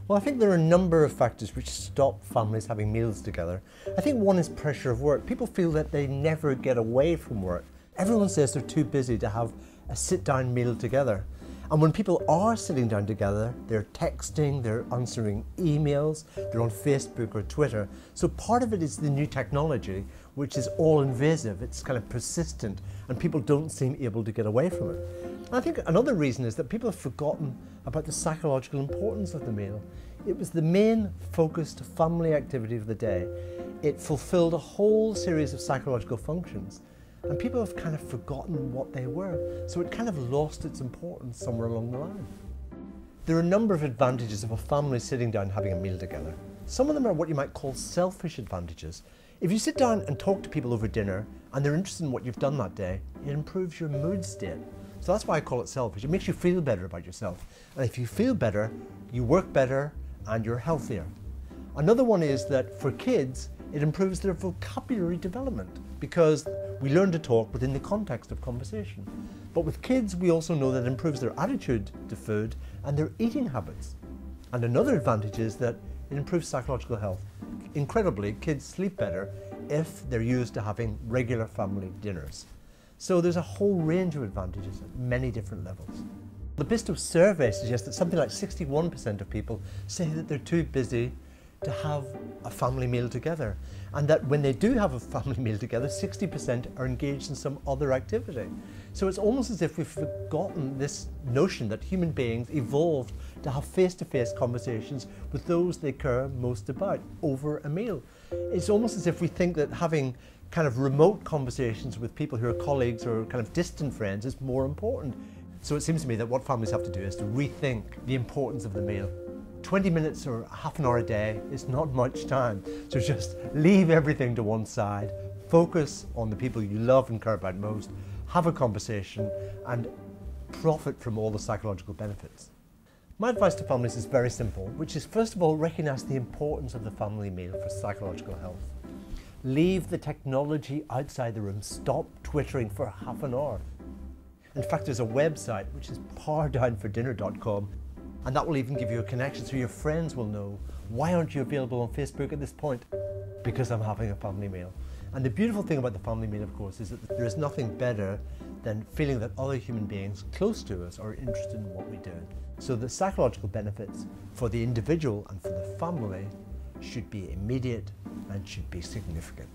Well, I think there are a number of factors which stop families having meals together. I think one is pressure of work. People feel that they never get away from work. Everyone says they're too busy to have a sit-down meal together. And when people are sitting down together, they're texting, they're answering emails, they're on Facebook or Twitter. So part of it is the new technology, which is all invasive, it's kind of persistent, and people don't seem able to get away from it. And I think another reason is that people have forgotten about the psychological importance of the meal. It was the main focused family activity of the day. It fulfilled a whole series of psychological functions. And people have kind of forgotten what they were, so it kind of lost its importance somewhere along the line. There are a number of advantages of a family sitting down having a meal together. Some of them are what you might call selfish advantages. If you sit down and talk to people over dinner and they're interested in what you've done that day, it improves your mood state. So that's why I call it selfish. It makes you feel better about yourself. And if you feel better, you work better and you're healthier. Another one is that for kids, it improves their vocabulary development because we learn to talk within the context of conversation. But with kids, we also know that it improves their attitude to food and their eating habits. And another advantage is that it improves psychological health. Incredibly, kids sleep better if they're used to having regular family dinners. So there's a whole range of advantages at many different levels. The Bisto survey suggests that something like 61% of people say that they're too busy to have a family meal together, and that when they do have a family meal together, 60% are engaged in some other activity. So it's almost as if we've forgotten this notion that human beings evolved to have face-to-face conversations with those they care most about over a meal. It's almost as if we think that having kind of remote conversations with people who are colleagues or kind of distant friends is more important. So it seems to me that what families have to do is to rethink the importance of the meal. 20 minutes or half an hour a day is not much time, so just leave everything to one side, focus on the people you love and care about most, have a conversation and profit from all the psychological benefits. My advice to families is very simple, which is first of all recognize the importance of the family meal for psychological health. Leave the technology outside the room, stop twittering for half an hour. In fact, there's a website which is powerdownfordinner.com, and that will even give you a connection so your friends will know, why aren't you available on Facebook at this point? Because I'm having a family meal. And the beautiful thing about the family meal, of course, is that there is nothing better than feeling that other human beings close to us are interested in what we do. So the psychological benefits for the individual and for the family should be immediate and should be significant.